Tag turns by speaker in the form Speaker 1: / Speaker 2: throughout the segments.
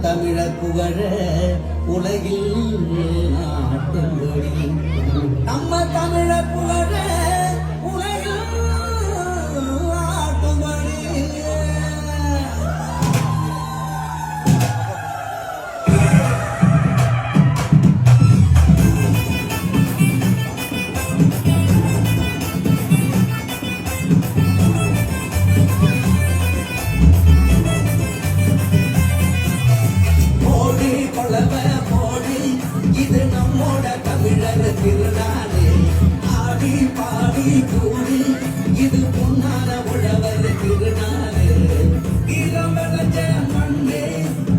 Speaker 1: தமிழர் புகழ உலகில் நாட்டும்படி நம்ம தமிழர் புகழ உலகில் நாட்டும்படி இது நம்மோட தமிழர் திருநாடு ஆடி பாடி கூடி இது பொன்னான உழவர் திருநாடு ஈரம் விளைஞ்ச மண்ணே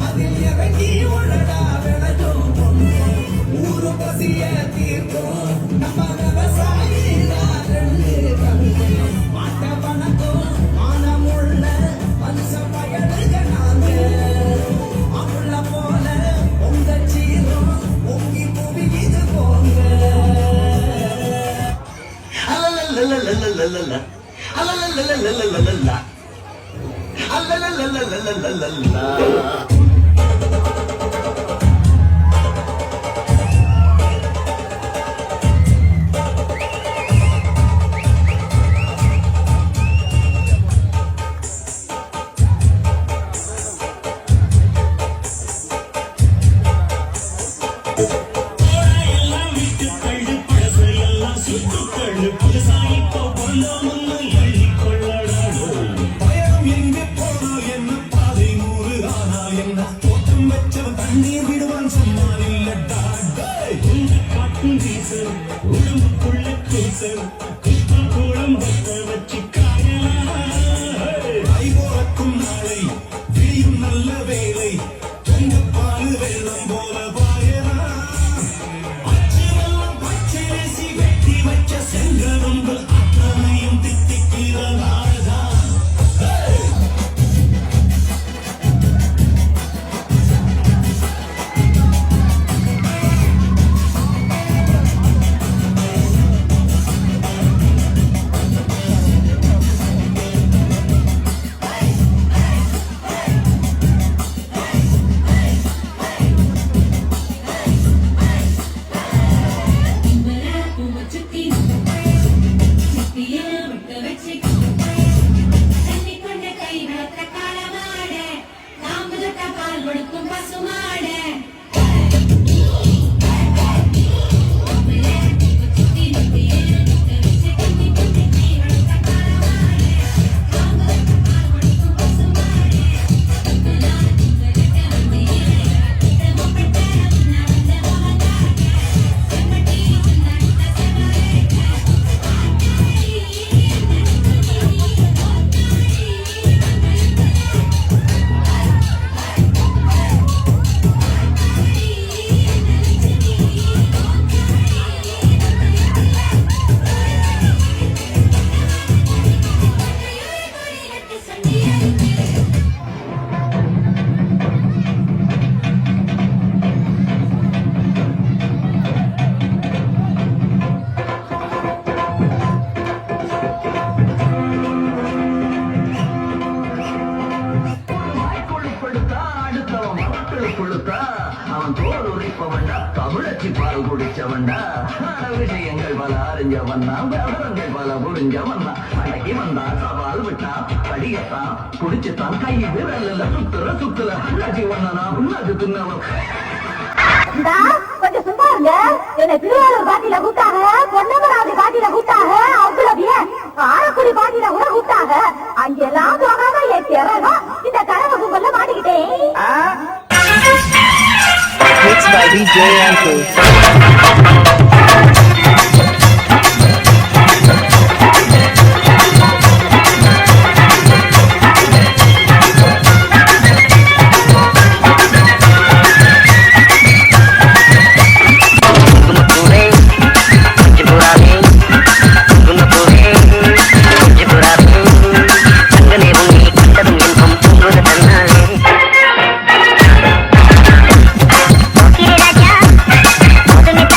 Speaker 1: அதில் இறங்கி உழடா விளைஞ்சும் பொண்ணு ஊரு பசிய தீர்க்கும் நம்ம விவசாயி ரெண்டு கண்ணு மாட்ட பணக்கும் மானமுள்ள மனுஷ பயனுக நாங்க அமுள்ள போல உங்க சீரும் உங்கி புவி இது போங்க நல்ல வேலை பால் வெள்ளம் போல பாயனா வெட்டி வச்ச செங்கரும்பு அத்தனையும் தித்திக்கிறதா அவன் தோல் உரிப்பவன்டா தமிழச்சி பால் குடிச்சவன்டா விஷயங்கள் பல அறிஞ்சவன் விவரங்கள் பல புரிஞ்சவன் அடக்கி வந்தான் சவால் விட்டான் கடியத்தான் குடிச்சுத்தான் கை விரல்ல சுத்துற உள்ளாச்சி வந்தனா உள்ளாச்சு தின்னவன்
Speaker 2: கொஞ்சம் சும்மா இருங்க. என்ன திருவாரூர் பாட்டியில கூட்டாங்க, பொன்னமராவதி பாட்டியில கூட்டாங்க, அவ்வளவு ஆரக்குடி பாட்டியில கூட கூட்டாங்க. அங்கெல்லாம் போகாம என் திறகம் இந்த கரக கும்பல்ல மாட்டிக்கிட்டேன்.
Speaker 3: Mixed by DJ Anku.
Speaker 4: Raja,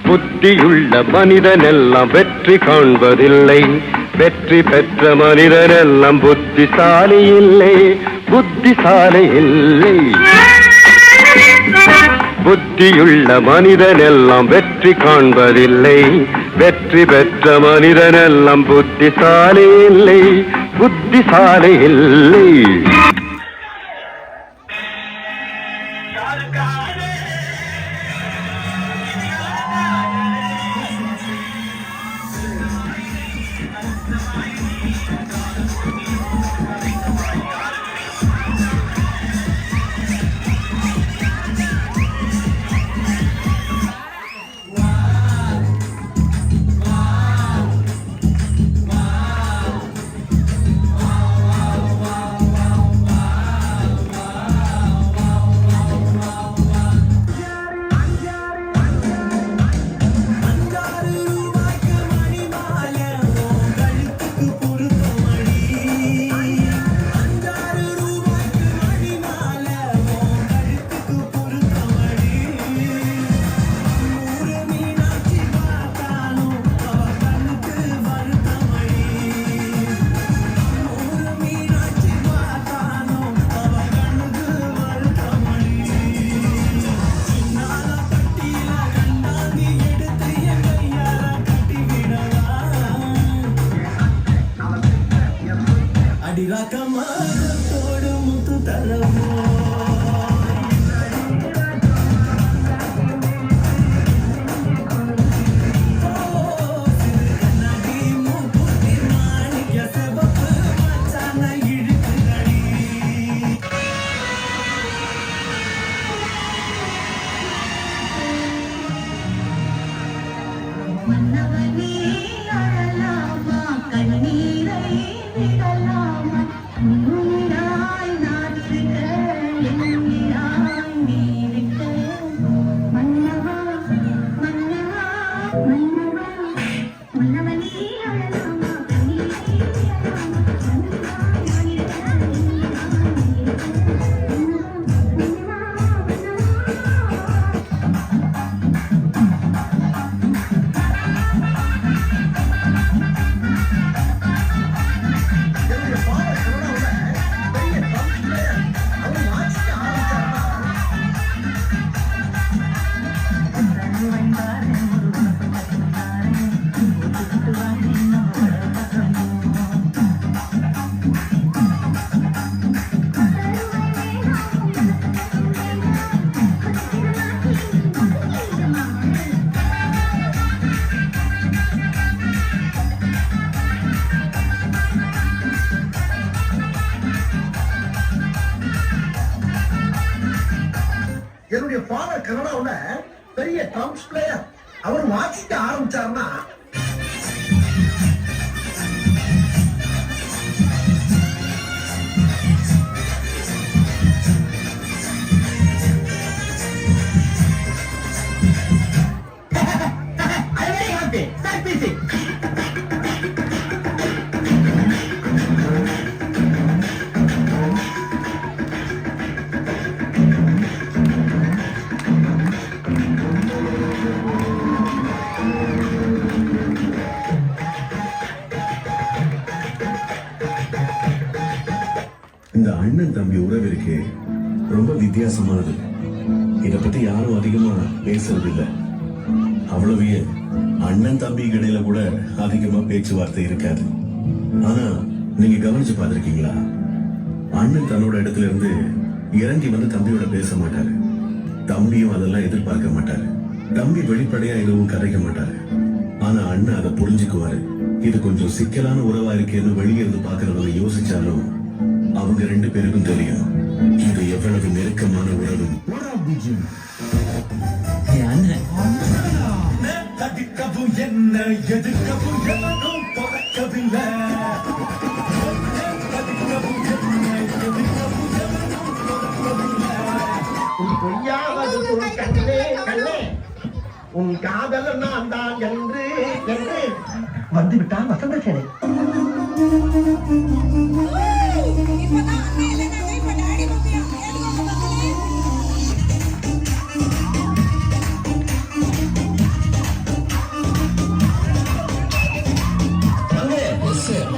Speaker 4: புத்தியுள்ள மனிதனெல்லாம் வெற்றி காண்பதில்லை, வெற்றி பெற்ற மனிதனெல்லாம் புத்திசாலி இல்லை, புத்திசாலி இல்லை. புத்தியுள்ள மனிதனெல்லாம் வெற்றி காண்பதில்லை, வெற்றி பெற்ற மனிதனெல்லாம் புத்திசாலி இல்லை, புத்திசாலி இல்லை.
Speaker 5: என்னுடைய ஃபாதர் கனடாவுல பெரிய ட்ரம்ஸ் பிளேயர். அவர் வாசிக்க ஆரம்பிச்சாருன்னா
Speaker 6: இந்த அண்ணன் தம்பி உறவு இருக்கே ரொம்ப வித்தியாசமானது. இத பத்தி யாரும் அதிகமா பேசுறது இல்ல. அவ்வளவு ஏன் அண்ணன் தம்பி இடையில கூட அதிகமா பேச்சுவார்த்தை இருக்காது. ஆனா நீங்க கவனிச்சு பார்த்திருக்கீங்களா, அண்ணன் தன்னோட இடத்துல இருந்து இறங்கி வந்து தம்பியோட பேச மாட்டாரு. தம்பியும் அதெல்லாம் எதிர்பார்க்க மாட்டாரு. தம்பி வெளிப்படையா எதுவும் கதைக்க மாட்டாரு. ஆனா அண்ணன் அதை புரிஞ்சுக்குவாரு. இது கொஞ்சம் சிக்கலான உறவா இருக்கேன்னு வெளியே இருந்து பாக்குறவங்க யோசிச்சாலும் அவங்க 2 பேருக்கும் தெரியும் இது எவ்வளவு நெருக்கமான உறவு.
Speaker 5: தடுக்கவும் என்ன எதிர்க்கவும் எவனும் பறக்கவில்லை. பொய்யாவது கண்ணே கண்ணே உன் காதல நான் தான் என்று என்று வந்து விட்டான் வசந்த சேனை.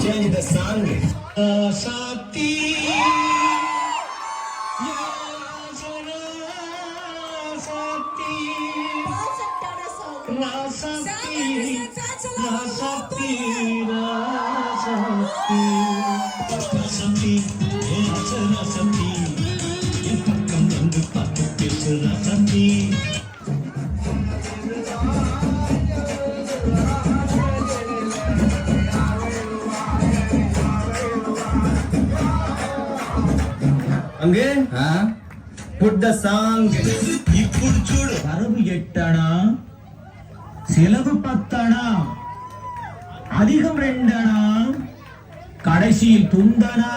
Speaker 6: Change the song.
Speaker 5: சாத்தி
Speaker 7: అంగే పుట్ ద సాంగ్ ఇప్పుడు చూడు వరవు ఎట్టనా செலவு 10 அதிகம் 2 கடைசியில் துந்தனா.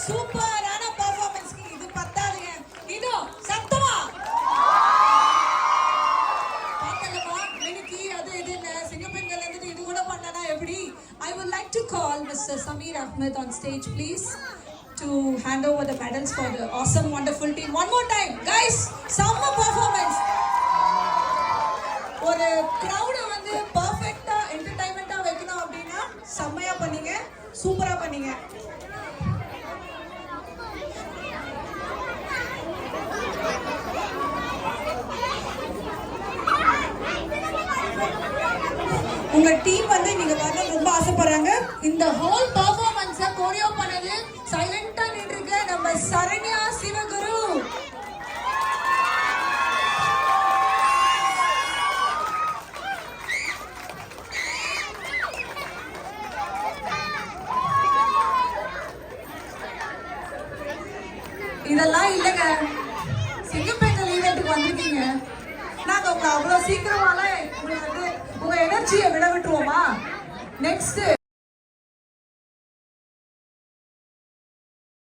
Speaker 8: சூப்பரான பெர்ஃபார்மன்ஸ்க்கு இது பத்தாதுங்க. இதோ சத்தமா பார்த்தலமா மினிக்கி அது இதுன்னு சிங்கப்பெண்கள் இருந்து இது கூட பண்ணனா எப்படி? I would like to call Mr. Sameer Ahmed on stage please to hand over the medals for the awesome wonderful team. One more time guys, செம்ம பெர்ஃபார்மன்ஸ். ஒரு crowd வந்து பெர்ஃபெக்ட்டா என்டர்டெயின்மென்ட்டா வைக்கணும் அப்படினா செம்மையா பண்ணீங்க, சூப்பரா பண்ணீங்க. உங்க டீம் வந்து நீங்க வரணும் ரொம்ப ஆசைப்படுறாங்க. இந்த ஹோல் பெர்ஃபார்மன்ஸ கோரியோ பண்ணது சைலண்டா நின்னுருக்க நம்ம சரண்யா சிவகுரு. இதெல்லாம் இல்லங்க, சிங்கப்பெண்கள் ஈவென்ட்டுக்கு வந்திருக்கீங்க. உங்களை அவ்வளவு சீக்கிரமால உங்களுக்கு வந்து உங்க எனர்ஜியை விட விட்டுருவோமா? நெக்ஸ்ட்